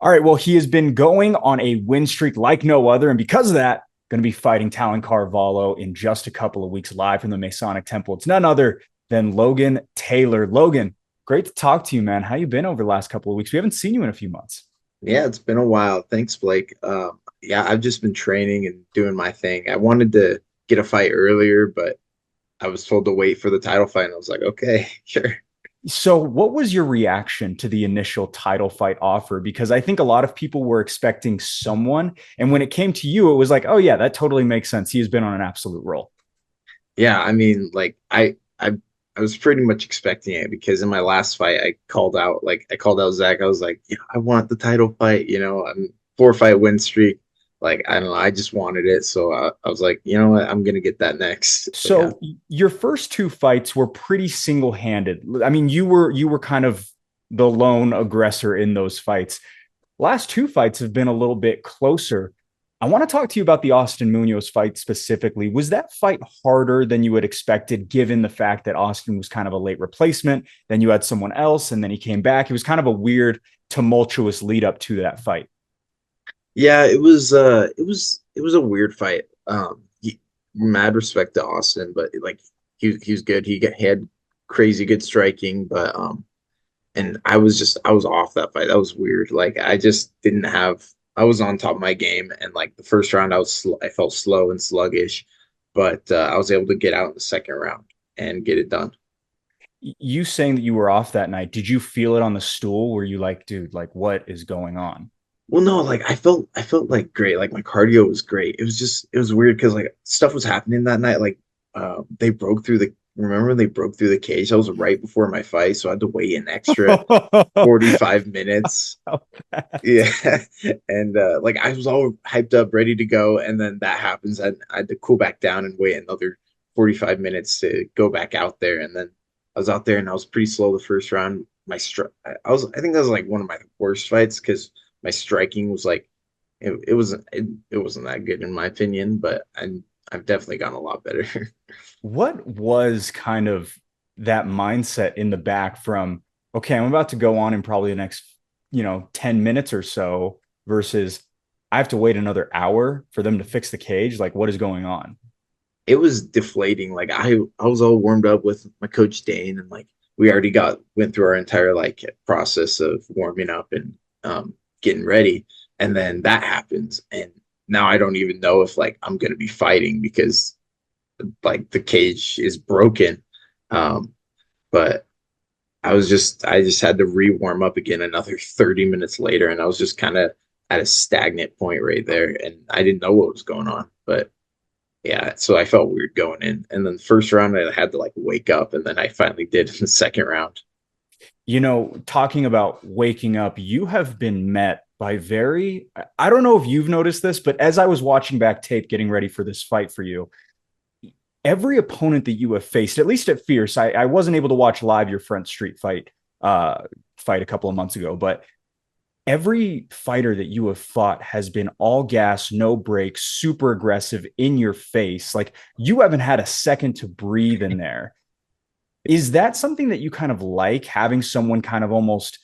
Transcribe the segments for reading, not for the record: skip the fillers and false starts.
All right, well, he has been going on a win streak like no other, and because of that, going to be fighting Talon Carvalho in just a couple of weeks live from the Masonic Temple. It's none other than Logan Taylor. Logan, great to talk to you, man. How you been over the last couple of weeks? We haven't seen you in a few months. Yeah, it's been a while. Thanks, Blake. Yeah, I've just been training and doing my thing. I wanted to get a fight earlier, but I was told to wait for the title fight, and I was like, okay, sure. So, what was your reaction to the initial title fight offer? Because I think a lot of people were expecting someone, and when it came to you, it was like, oh yeah, that totally makes sense. He has been on an absolute roll. Yeah, I mean, I was pretty much expecting it because in my last fight, I called out Zach. I was like, yeah, I want the title fight. I'm 4-fight win streak. Like, I don't know, I just wanted it, so I was like, you know what, I'm gonna get that next. But yeah. So your first two fights were pretty single-handed. I mean, you were kind of the lone aggressor in those fights. Last two fights have been a little bit closer. I want to talk to you about the Austin Munoz fight specifically. Was that fight harder than you had expected, given the fact that Austin was kind of a late replacement? Then you had someone else, and then he came back. It was kind of a weird, tumultuous lead up to that fight. Yeah, it was a weird fight. Mad respect to Austin, but like he was good. He had crazy good striking, but and I was off that fight. That was weird. Like I just didn't have I was on top of my game, and like the first round I felt slow and sluggish, but I was able to get out in the second round and get it done. You saying that you were off that night, did you feel it on the stool? Were you like, dude, like what is going on? Well, no, like I felt like great. Like my cardio was great. It was weird because like stuff was happening that night. Like they broke through the remember they broke through the cage. That was right before my fight, so I had to wait an extra 45 minutes. Yeah. And like I was all hyped up, ready to go, and then that happens, and I had to cool back down and wait another 45 minutes to go back out there. And then I was out there and I was pretty slow the first round. I think that was like one of my worst fights because my striking was like it wasn't that good in my opinion, but I've definitely gotten a lot better. What was kind of that mindset in the back from, okay, I'm about to go on in probably the next, 10 minutes or so versus I have to wait another hour for them to fix the cage? Like, what is going on? It was deflating. Like I was all warmed up with my coach Dane, and like we already got went through our entire like process of warming up and getting ready, and then that happens, and now I don't even know if like I'm gonna be fighting because like the cage is broken. Um, but I just had to re-warm up again another 30 minutes later, and I was just kind of at a stagnant point right there, and I didn't know what was going on. But yeah, so I felt weird going in. And then the first round I had to like wake up, and then I finally did in the second round. Talking about waking up, you have been met by I don't know if you've noticed this, but as I was watching back tape getting ready for this fight for you, every opponent that you have faced, at least at Fierce, I wasn't able to watch live your Front Street fight a couple of months ago, but every fighter that you have fought has been all gas, no brakes, super aggressive in your face. Like you haven't had a second to breathe in there. Is that something that you kind of like, having someone kind of almost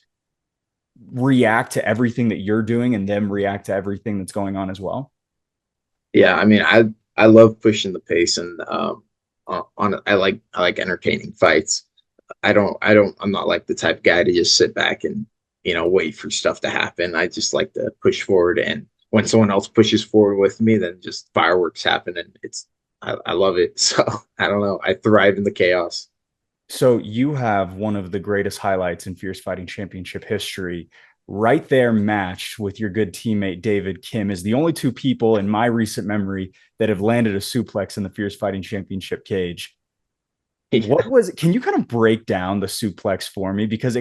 react to everything that you're doing and them react to everything that's going on as well? Yeah, I mean, I love pushing the pace, and I like entertaining fights. I'm not like the type of guy to just sit back and wait for stuff to happen. I just like to push forward, and when someone else pushes forward with me, then just fireworks happen, and I love it. So I don't know, I thrive in the chaos. So you have one of the greatest highlights in Fierce Fighting Championship history right there, matched with your good teammate David Kim, is the only two people in my recent memory that have landed a suplex in the Fierce Fighting Championship cage. What was it? Can you kind of break down the suplex for me? Because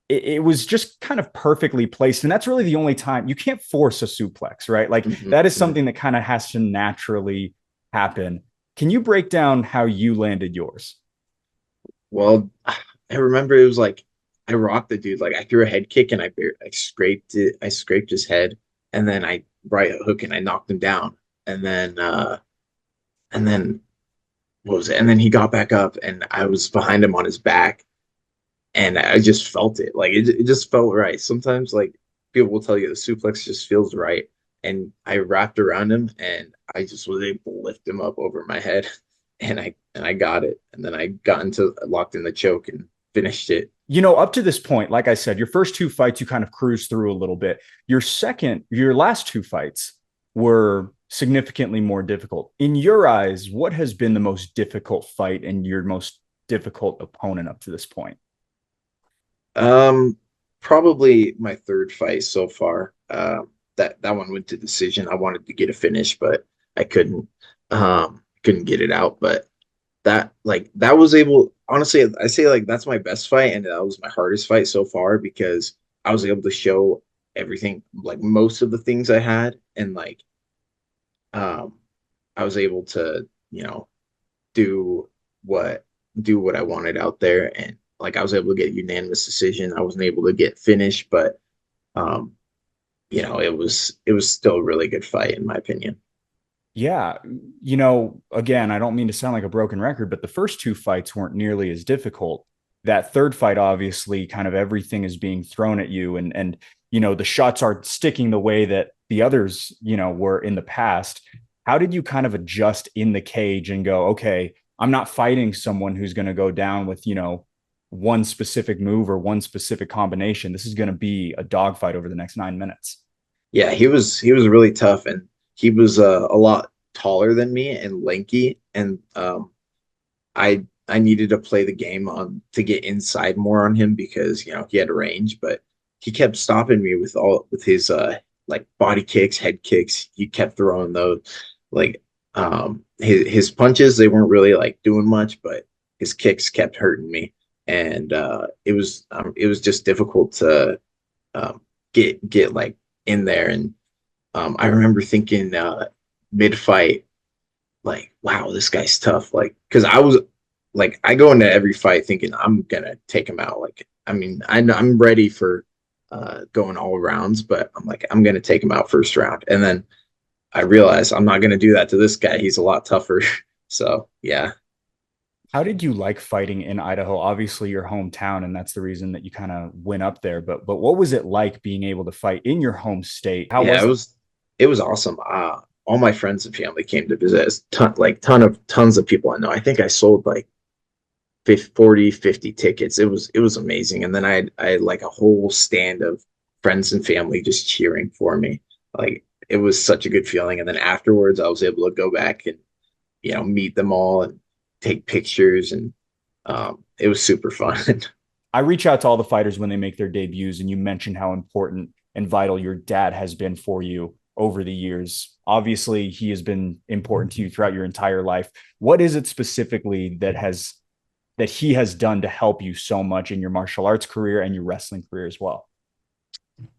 it was just kind of perfectly placed. And that's really the only time you can't force a suplex, right? Like that is Mhm. something that kind of has to naturally happen. Can you break down how you landed yours? Well, I remember it was like I rocked the dude. Like I threw a head kick and I scraped it. I scraped his head, and then I right hook and I knocked him down. And then and then what was it? And then he got back up, and I was behind him on his back, and I just felt it. Like it just felt right. Sometimes like people will tell you the suplex just feels right. And I wrapped around him and I just was able to lift him up over my head and I got it. And then I got into locked in the choke and finished it. Up to this point, like I said, your first two fights, you kind of cruised through a little bit. Your last two fights were significantly more difficult. In your eyes, what has been the most difficult fight and your most difficult opponent up to this point? Um, Probably my third fight so far. That one went to decision. I wanted to get a finish, but I couldn't. Couldn't get it out. But that was able. Honestly, I say like that's my best fight, and that was my hardest fight so far because I was able to show everything, like most of the things I had, and like um, I was able to do what do what I wanted out there, and like I was able to get unanimous decision. I wasn't able to get finished, but um, it was still a really good fight in my opinion. Yeah, again, I don't mean to sound like a broken record, but the first two fights weren't nearly as difficult. That third fight, obviously, kind of everything is being thrown at you, and the shots are sticking the way that the others, were in the past. How did you kind of adjust in the cage and go, okay, I'm not fighting someone who's going to go down with, one specific move or one specific combination. This is going to be a dogfight over the next 9 minutes. Yeah, he was really tough, and he was a lot taller than me and lanky, and I needed to play the game on to get inside more on him because he had range, but he kept stopping me with his like body kicks, head kicks. He kept throwing those like his punches, they weren't really like doing much, but his kicks kept hurting me, and it was just difficult to get like in there. And I remember thinking mid fight, like, wow, this guy's tough. Like, because I go into every fight thinking I'm gonna take him out. Like, I mean, I'm ready for going all rounds, but I'm like, I'm gonna take him out first round, and then I realize I'm not gonna do that to this guy. He's a lot tougher. So yeah. How did you like fighting in Idaho? Obviously, your hometown, and that's the reason that you kind of went up there. But what was it like being able to fight in your home state? How Yeah, was it it? was it was awesome. All my friends and family came to visit. It's tons of people I know. I think I sold like 40, 50 tickets. It was amazing. And then I had like a whole stand of friends and family just cheering for me. Like it was such a good feeling. And then afterwards I was able to go back and meet them all and take pictures, and it was super fun. I reach out to all the fighters when they make their debuts, and you mentioned how important and vital your dad has been for you over the years. Obviously, he has been important to you throughout your entire life. What is it specifically that he has done to help you so much in your martial arts career and your wrestling career as well?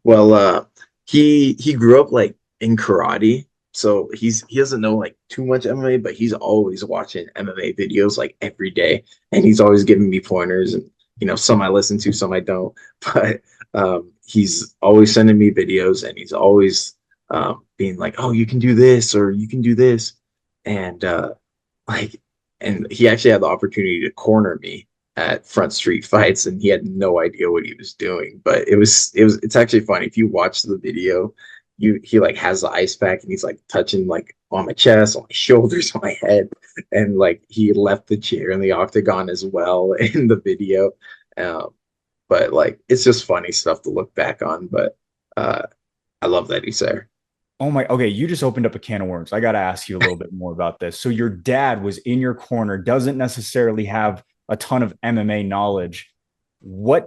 Well, he grew up like in karate, so he doesn't know like too much MMA, but he's always watching MMA videos like every day, and he's always giving me pointers. And some I listen to, some I don't, but he's always sending me videos, and he's always being like, "Oh, you can do this, or you can do this," and like, and he actually had the opportunity to corner me at Front Street Fights, and he had no idea what he was doing. But it's actually funny if you watch the video. He like has the ice pack, and he's like touching like on my chest, on my shoulders, on my head, and like he left the chair in the octagon as well in the video. Um, but like it's just funny stuff to look back on. But uh, I love that he's there. Oh my, okay, you just opened up a can of worms. I got to ask you a little bit more about this. So your dad was in your corner, doesn't necessarily have a ton of MMA knowledge.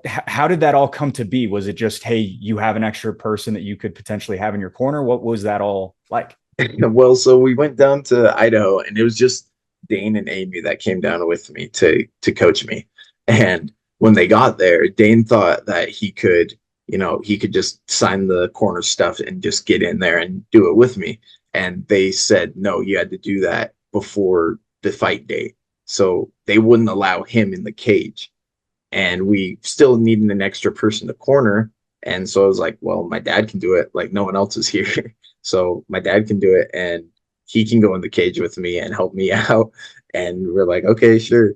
How did that all come to be? Was it just, hey, you have an extra person that you could potentially have in your corner? What was that all like? Well, so we went down to Idaho, and it was just Dane and Amy that came down with me to coach me. And when they got there, Dane thought that he could just sign the corner stuff and just get in there and do it with me. And they said, no, you had to do that before the fight date. So they wouldn't allow him in the cage. And we still needed an extra person to corner. And so I was like, well, my dad can do it. Like no one else is here. So my dad can do it, and he can go in the cage with me and help me out. And we're like, okay, sure.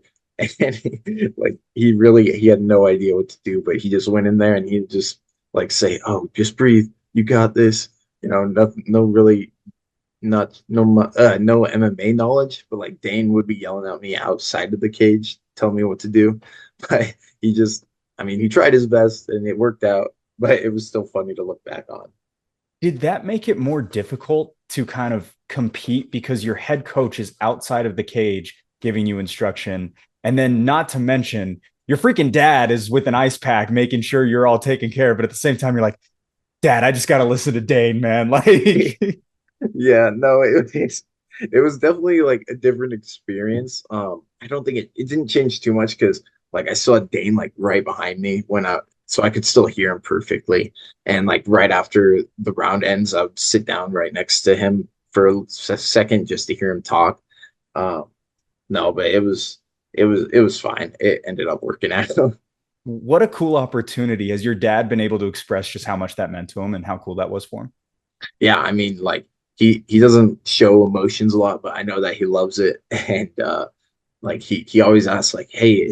And like he had no idea what to do, but he just went in there and he just like say, "Oh, just breathe. You got this." Nothing, no really, not no MMA knowledge, but like Dane would be yelling at me outside of the cage, telling me what to do. But he just, I mean, he tried his best and it worked out, but it was still funny to look back on. Did that make it more difficult to kind of compete because your head coach is outside of the cage giving you instruction? And then, not to mention, your freaking dad is with an ice pack making sure you're all taken care of. But at the same time, you're like, Dad, I just got to listen to Dane, man. Like, Yeah, no, it was definitely like a different experience. I don't think it didn't change too much because like I saw Dane like right behind me when I so I could still hear him perfectly. And like right after the round ends, I would sit down right next to him for a second just to hear him talk. Um, no, but it was fine. It ended up working out. what a cool opportunity. Has your dad been able to express just how much that meant to him and how cool that was for him? Yeah, I mean, like he doesn't show emotions a lot, but I know that he loves it. And like he always asks like, "Hey,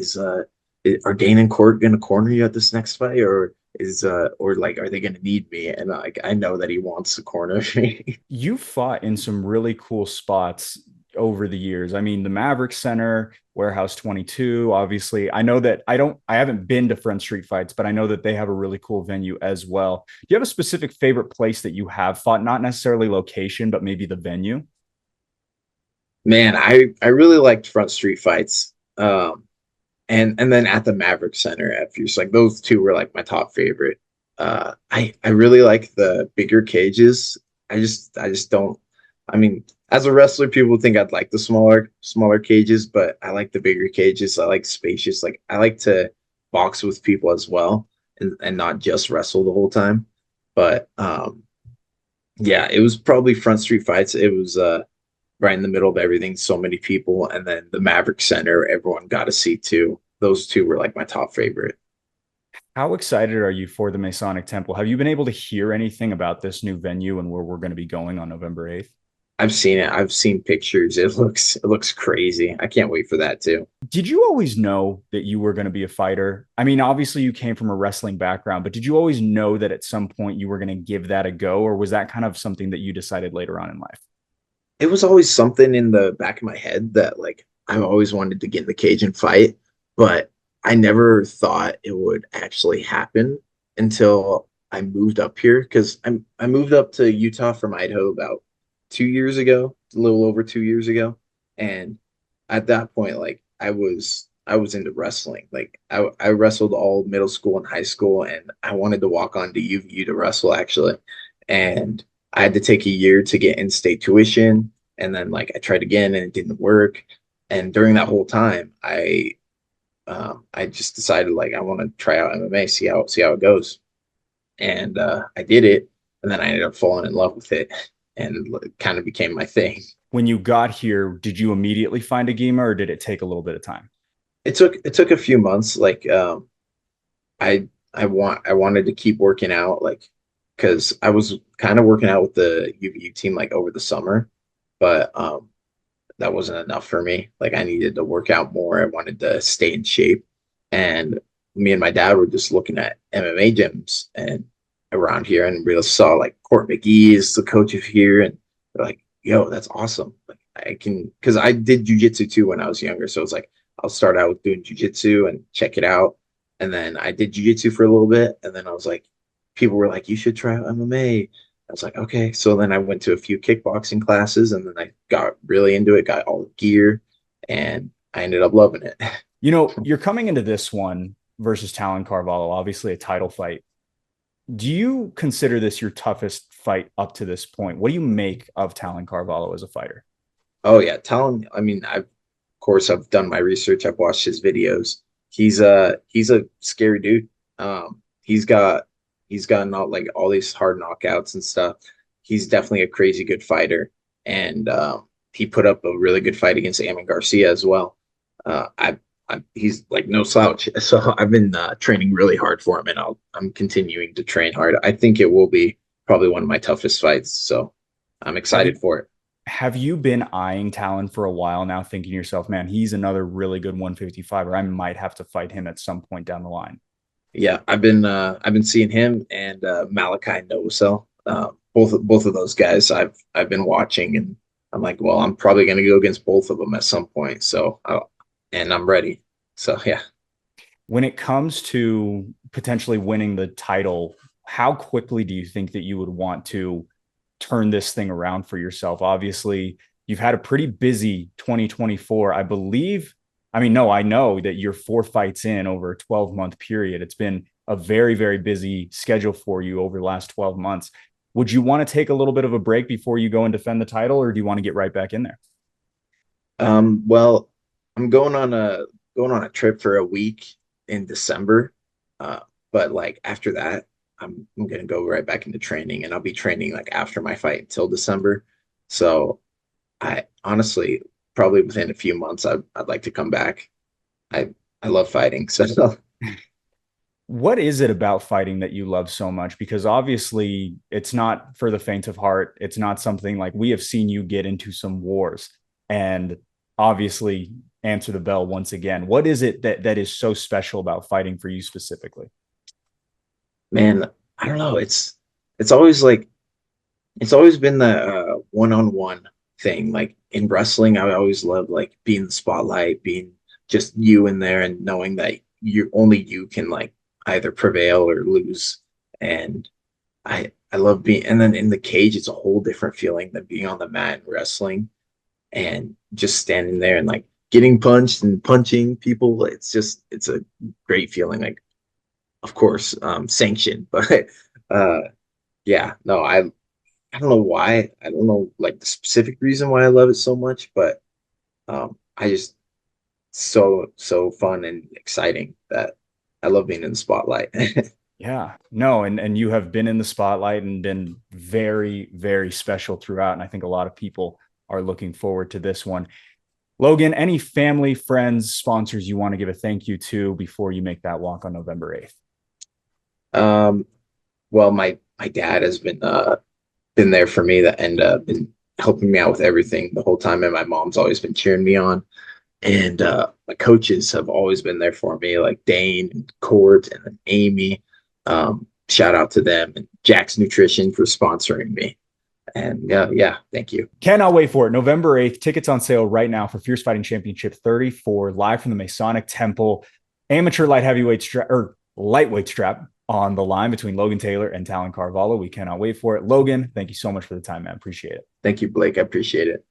are Dane and Court gonna corner you at this next fight, or like are they gonna need me?" And like I know that he wants to corner me. You fought in some really cool spots over the years. I mean, the Maverick Center, Warehouse 22, obviously. I haven't been to Front Street fights, but I know that they have a really cool venue as well. Do you have a specific favorite place that you have fought? Not necessarily location, but maybe the venue? Man, I really liked Front Street fights. And then at the Maverick Center at Fierce, like those two were like my top favorite. I really like the bigger cages. I just don't. I mean, as a wrestler, people think I'd like the smaller cages, but I like the bigger cages. I like spacious. Like I like to box with people as well, and not just wrestle the whole time. But yeah, it was probably Front Street Fights. It was right in the middle of everything, so many people, and then the Maverick Center, everyone got a seat too. Those two were like my top favorite. How excited are you for the Masonic Temple? Have you been able to hear anything about this new venue and where we're going to be going on November 8th? I've seen it. I've seen pictures. It looks crazy. I can't wait for that too. Did you always know that you were going to be a fighter? I mean, obviously you came from a wrestling background, but did you always know that at some point you were going to give that a go, or was that kind of something that you decided later on in life? It was always something in the back of my head that like I always wanted to get in the cage and fight, but I never thought it would actually happen until I moved up here because I moved up to Utah from Idaho about 2 years ago, a little over 2 years ago, and at that point, like I was into wrestling. Like I wrestled all middle school and high school, and I wanted to walk on to UVU to wrestle actually, and I had to take a year to get in-state tuition, and then like I tried again and it didn't work. And during that whole time, I just decided like I want to try out MMA, see how it goes, and I did it, and then I ended up falling in love with it, and it kind of became my thing. When you got here, did you immediately find a Gima or did it take a little bit of time? It took a few months. Like I wanted to keep working out, like because I was kind of working out with the UVU team like over the summer, but that wasn't enough for me. Like I needed to work out more. I wanted to stay in shape. And me and my dad were just looking at MMA gyms and around here and we saw like Court McGee is the coach of here and they're like, yo, that's awesome. Like I can because I did jujitsu too when I was younger. So it's like I'll start out with doing jujitsu and check it out. And then I did jujitsu for a little bit. And then I was like, people were like, you should try out MMA. I was like, okay. So then I went to a few kickboxing classes and then I got really into it, got all the gear, and I ended up loving it. You know, you're coming into this one versus Talon Carvalho, obviously a title fight. Do you consider this your toughest fight up to this point? What do you make of Talon Carvalho as a fighter? Oh yeah, Talon. I mean, of course I've done my research. I've watched his videos. He's a scary dude. He's got not like all these hard knockouts and stuff. He's definitely a crazy good fighter, and he put up a really good fight against Amin Garcia as well. He's like no slouch. So I've been training really hard for him, and I'm continuing to train hard. I think it will be probably one of my toughest fights. So I'm Have you excited for it. have you been eyeing Talon for a while now, thinking to yourself, man, he's another really good 155, or I might have to fight him at some point down the line? Yeah, I've been seeing him and Malachi Novosel. Both of those guys I've been watching, and I'm like, well, I'm probably going to go against both of them at some point. And I'm ready. So yeah. When it comes to potentially winning the title, how quickly do you think that you would want to turn this thing around for yourself? Obviously, you've had a pretty busy 2024. I believe, I mean, no, I know that you're 4 fights in over a 12-month period. It's been a very, very busy schedule for you over the last 12 months. Would you want to take a little bit of a break before you go and defend the title, or do you want to get right back in there? Well, I'm going on a trip for a week in December. Uh, but like after that, I'm gonna go right back into training, and I'll be training like after my fight until December. So I honestly probably within a few months I'd like to come back. I I love fighting. So What is it about fighting that you love so much? Because obviously it's not for the faint of heart. It's not something like we have seen you get into some wars and obviously answer the bell once again. What is it that is so special about fighting for you specifically? man, I don't know. It's always like it's always been the one-on-one thing. Like in wrestling, I always loved like being in the spotlight, being just you in there and knowing that you can like either prevail or lose. And I love being and then in the cage, it's a whole different feeling than being on the mat and wrestling and just standing there and like getting punched and punching people. It's a great feeling. Like of course, sanctioned, but uh yeah, no, I don't know why. I don't know like the specific reason why I love it so much, but I just so fun and exciting that I love being in the spotlight. Yeah, no, and you have been in the spotlight and been very, very special throughout. And I think a lot of people are looking forward to this one. Logan, any family, friends, sponsors you want to give a thank you to before you make that walk on November 8th? um, well, my dad has been there for me that and been helping me out with everything the whole time, and my mom's always been cheering me on. And my coaches have always been there for me, like Dane and Court and then Amy. Shout out to them and Jack's Nutrition for sponsoring me. And yeah, thank you. Cannot wait for it. November 8th. Tickets on sale right now for Fierce Fighting Championship 34, live from the Masonic Temple. Amateur light heavyweight strap or lightweight strap on the line between Logan Taylor and Talon Carvalho. We cannot wait for it. Logan, thank you so much for the time, man. Appreciate it. Thank you, Blake. I appreciate it.